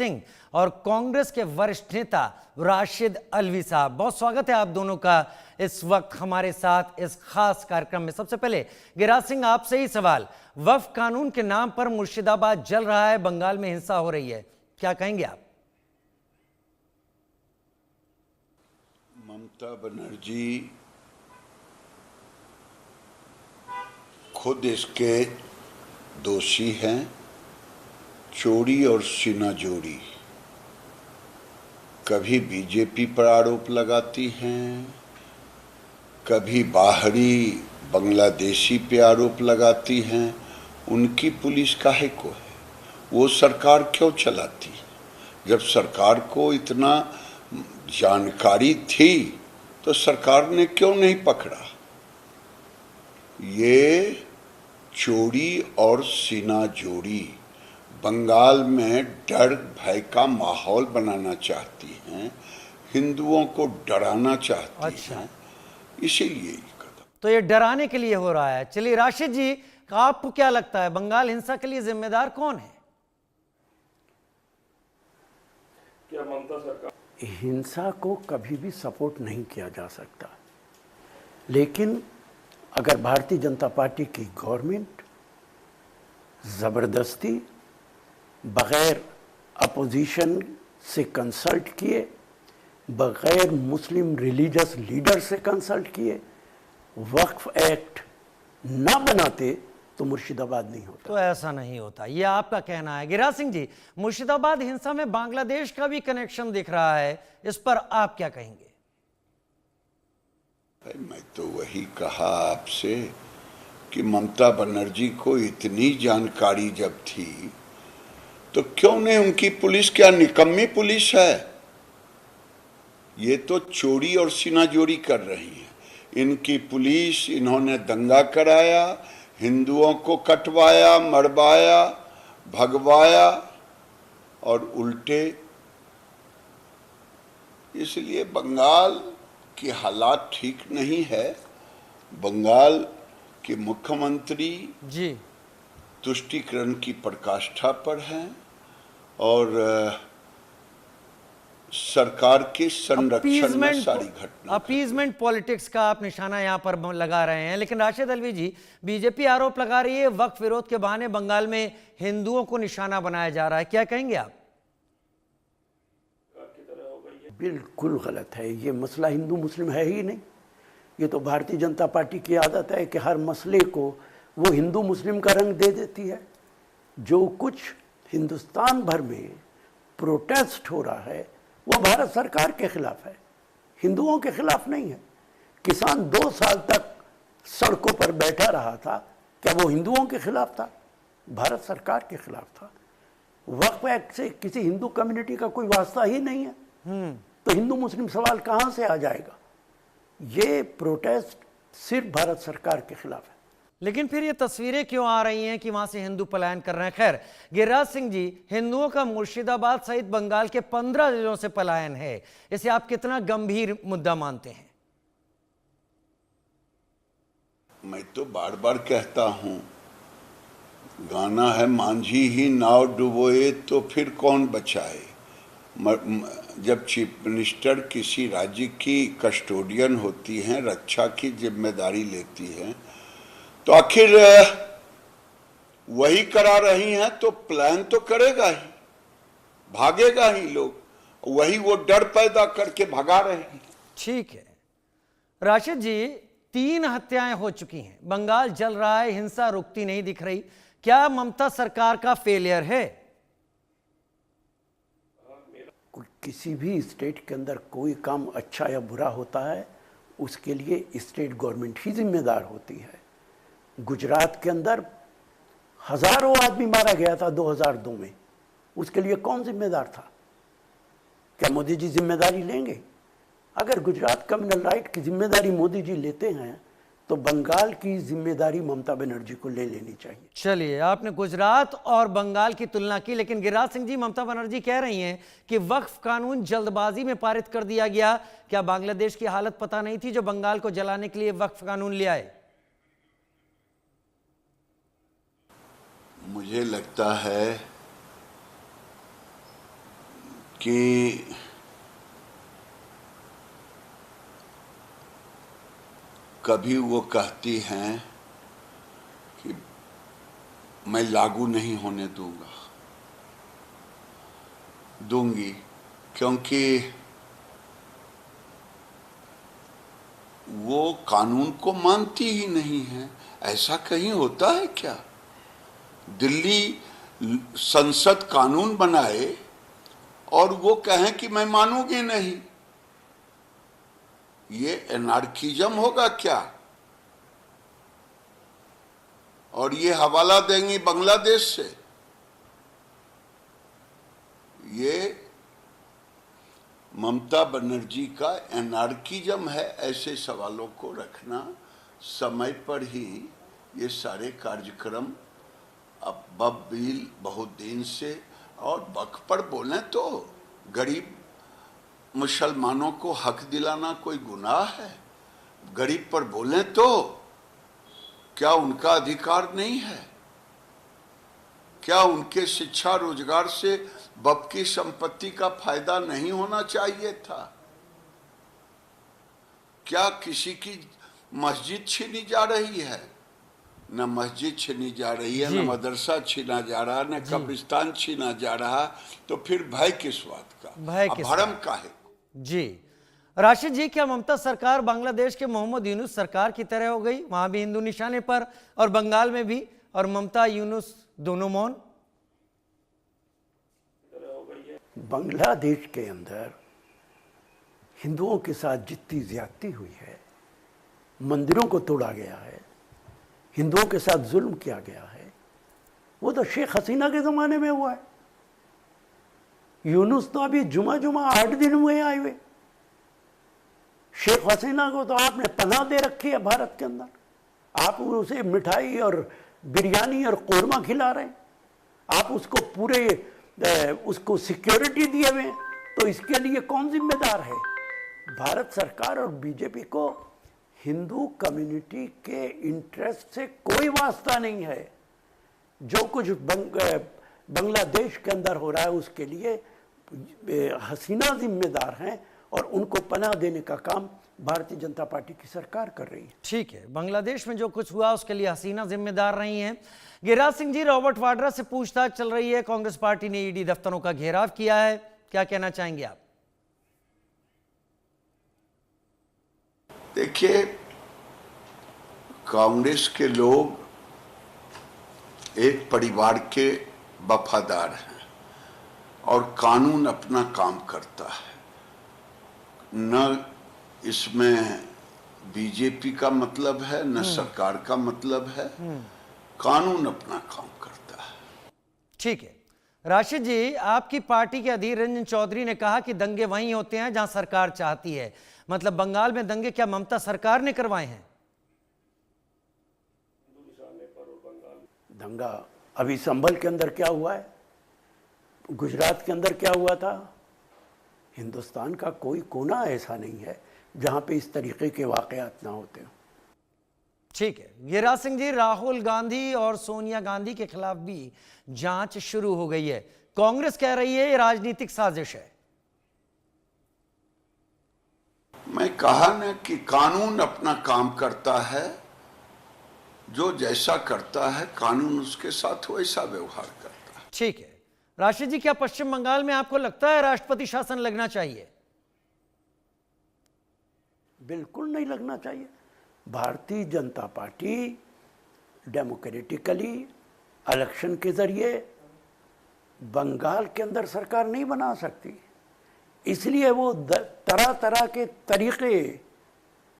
सिंह और कांग्रेस के वरिष्ठ नेता राशिद अलवी साहब, बहुत स्वागत है आप दोनों का इस वक्त हमारे साथ इस खास कार्यक्रम में। सबसे पहले गिरिराज सिंह, आपसे ही सवाल, वक्फ कानून के नाम पर मुर्शिदाबाद जल रहा है, बंगाल में हिंसा हो रही है, क्या कहेंगे आप? ममता बनर्जी खुद इसके दोषी हैं। चोरी और सीना जोड़ी, कभी बीजेपी पर आरोप लगाती हैं, कभी बाहरी बांग्लादेशी पे आरोप लगाती हैं। उनकी पुलिस काहे को है? वो सरकार क्यों चलाती है? जब सरकार को इतना जानकारी थी तो सरकार ने क्यों नहीं पकड़ा? ये चोरी और सीना जोड़ी बंगाल में डर भय का माहौल बनाना चाहती हैं, हिंदुओं को डराना चाहती हैं, इसीलिए ये कदम। तो ये डराने के लिए हो रहा है। चलिए राशिद जी, आपको क्या लगता है बंगाल हिंसा के लिए जिम्मेदार कौन है? क्या ममता सरकार? हिंसा को कभी भी सपोर्ट नहीं किया जा सकता, लेकिन अगर भारतीय जनता पार्टी की गवर्नमेंट ज़बरदस्ती बग़ैर अपोजिशन से कंसल्ट किए, बग़ैर मुस्लिम रिलीजियस लीडर से कंसल्ट किए वक्फ एक्ट ना बनाते तो मुर्शिदाबाद नहीं होता। तो ऐसा नहीं होता, ये आपका कहना है। गिरिराज सिंह जी, मुर्शिदाबाद हिंसा में बांग्लादेश का भी कनेक्शन दिख रहा है, इस पर आप क्या कहेंगे? मैं तो वही कहा आपसे कि ममता बनर्जी को इतनी जानकारी जब थी तो क्यों नहीं? उनकी पुलिस क्या निकम्मी पुलिस है? ये तो चोरी और सीनाजोरी कर रही है। इनकी पुलिस, इन्होंने दंगा कराया, हिंदुओं को कटवाया, मरवाया, भगवाया और उल्टे। इसलिए बंगाल की हालात ठीक नहीं है। बंगाल के मुख्यमंत्री जी तुष्टीकरण की प्रकाष्ठा पर हैं और सरकार के संरक्षण में सारी घटना। अपीजमेंट पॉलिटिक्स का आप निशाना यहां पर लगा रहे हैं, लेकिन राशिद अलवी जी, बीजेपी आरोप लगा रही है वक्फ विरोध के बहाने बंगाल में हिंदुओं को निशाना बनाया जा रहा है, क्या कहेंगे आप? बिल्कुल गलत है। ये मसला हिंदू मुस्लिम है ही नहीं। ये तो भारतीय जनता पार्टी की आदत है कि हर मसले को वो हिंदू मुस्लिम का रंग दे देती है। जो कुछ हिंदुस्तान भर में प्रोटेस्ट हो रहा है वो भारत सरकार के खिलाफ है, हिंदुओं के खिलाफ नहीं है। किसान 2 साल तक सड़कों पर बैठा रहा था, क्या वो हिंदुओं के खिलाफ था? भारत सरकार के खिलाफ था। वक्फ एक्ट से किसी हिंदू कम्युनिटी का कोई वास्ता ही नहीं है, तो हिंदू मुस्लिम सवाल कहां से आ जाएगा? ये प्रोटेस्ट सिर्फ भारत सरकार के खिलाफ है। लेकिन फिर ये तस्वीरें क्यों आ रही हैं कि वहां से हिंदू पलायन कर रहे हैं? खैर गिरिराज सिंह जी, हिंदुओं का मुर्शिदाबाद सहित बंगाल के 15 जिलों से पलायन है, इसे आप कितना गंभीर मुद्दा मानते हैं? मैं तो बार बार कहता हूं, गाना है मांझी ही नाव डुबोए तो फिर कौन बचाए। जब चीफ मिनिस्टर किसी राज्य की कस्टोडियन होती हैं, रक्षा की जिम्मेदारी लेती हैं, तो आखिर वही करा रही हैं तो प्लान तो करेगा ही, भागेगा ही लोग। वही वो डर पैदा करके भगा रहे हैं। ठीक है राशिद जी, 3 हत्याएं हो चुकी हैं, बंगाल जल रहा है, हिंसा रुकती नहीं दिख रही, क्या ममता सरकार का फेलियर है? किसी भी स्टेट के अंदर कोई काम अच्छा या बुरा होता है, उसके लिए स्टेट गवर्नमेंट ही जिम्मेदार होती है। गुजरात के अंदर हजारों आदमी मारा गया था 2002 में, उसके लिए कौन जिम्मेदार था? क्या मोदी जी जिम्मेदारी लेंगे? अगर गुजरात कम्युनल राइट की जिम्मेदारी मोदी जी लेते हैं तो बंगाल की जिम्मेदारी ममता बनर्जी को ले लेनी चाहिए। चलिए, आपने गुजरात और बंगाल की तुलना की, लेकिन गिरिराज सिंह जी, ममता बनर्जी कह रही हैं कि वक्फ कानून जल्दबाजी में पारित कर दिया गया। क्या बांग्लादेश की हालत पता नहीं थी जो बंगाल को जलाने के लिए वक्फ कानून ले आए? मुझे लगता है कि कभी वो कहती हैं कि मैं लागू नहीं होने दूंगी, क्योंकि वो कानून को मानती ही नहीं है। ऐसा कहीं होता है क्या? दिल्ली संसद कानून बनाए और वो कहें कि मैं मानूंगी नहीं। ये एनार्किज्म होगा क्या? और ये हवाला देंगी बांग्लादेश से। ये ममता बनर्जी का एनार्किज्म है। ऐसे सवालों को रखना समय पर ही ये सारे कार्यक्रम अब बहुत दिन से, और वक्त पर बोले तो गरीब मुसलमानों को हक दिलाना कोई गुनाह है? गरीब पर बोले तो क्या उनका अधिकार नहीं है? क्या उनके शिक्षा रोजगार से बाप की संपत्ति का फायदा नहीं होना चाहिए था? क्या किसी की मस्जिद छीनी जा रही है? न मस्जिद छीनी जा रही है, न मदरसा छीना जा रहा, न कब्रिस्तान छीना जा रहा। तो फिर भय किस बात का, भय किस भरम काहे? जी राशिद जी, क्या ममता सरकार बांग्लादेश के मोहम्मद यूनुस सरकार की तरह हो गई? वहां भी हिंदू निशाने पर और बंगाल में भी, और ममता यूनुस दोनों मौन। बांग्लादेश के अंदर हिंदुओं के साथ जितनी ज्यादती हुई है, मंदिरों को तोड़ा गया है, हिंदुओं के साथ जुल्म किया गया है, वो तो शेख हसीना के ज़माने में हुआ है। यूनुस तो अभी जुमा 8 दिन हुए आए हुए। शेख हसीना को तो आपने पनाह दे रखी है भारत के अंदर। आप उसे मिठाई और बिरयानी और कोरमा खिला रहे हैं, आप उसको उसको सिक्योरिटी दिए हुए हैं। तो इसके लिए कौन जिम्मेदार है? भारत सरकार और बीजेपी को हिंदू कम्युनिटी के इंटरेस्ट से कोई वास्ता नहीं है। जो कुछ बांग्लादेश के अंदर हो रहा है उसके लिए हसीना जिम्मेदार हैं, और उनको पनाह देने का काम भारतीय जनता पार्टी की सरकार कर रही है। ठीक है, बांग्लादेश में जो कुछ हुआ उसके लिए हसीना जिम्मेदार रही हैं। गिरिराज सिंह जी, रॉबर्ट वाड्रा से पूछताछ चल रही है, कांग्रेस पार्टी ने ईडी दफ्तरों का घेराव किया है, क्या कहना चाहेंगे आप? देखिए, कांग्रेस के लोग एक परिवार के वफादार हैं और कानून अपना काम करता है। न इसमें बीजेपी का मतलब है, न सरकार का मतलब है। कानून अपना काम करता है। ठीक है राशिद जी, आपकी पार्टी के अधीर रंजन चौधरी ने कहा कि दंगे वहीं होते हैं जहां सरकार चाहती है। मतलब बंगाल में दंगे क्या ममता सरकार ने करवाए हैं? दंगा अभी संभल के अंदर क्या हुआ है, गुजरात के अंदर क्या हुआ था। हिंदुस्तान का कोई कोना ऐसा नहीं है जहां पे इस तरीके के वाकयात ना होते हो। ठीक है गिरिराज सिंह जी, राहुल गांधी और सोनिया गांधी के खिलाफ भी जांच शुरू हो गई है। कांग्रेस कह रही है ये राजनीतिक साजिश है। मैं कहा ना कि कानून अपना काम करता है। जो जैसा करता है कानून उसके साथ वैसा व्यवहार करता है। ठीक है राशिद जी, क्या पश्चिम बंगाल में आपको लगता है राष्ट्रपति शासन लगना चाहिए? बिल्कुल नहीं लगना चाहिए। Bharatiya Janata party democratically election के जरिए बंगाल के अंदर सरकार नहीं बना सकती। इसलिए वो तरह तरह के तरीके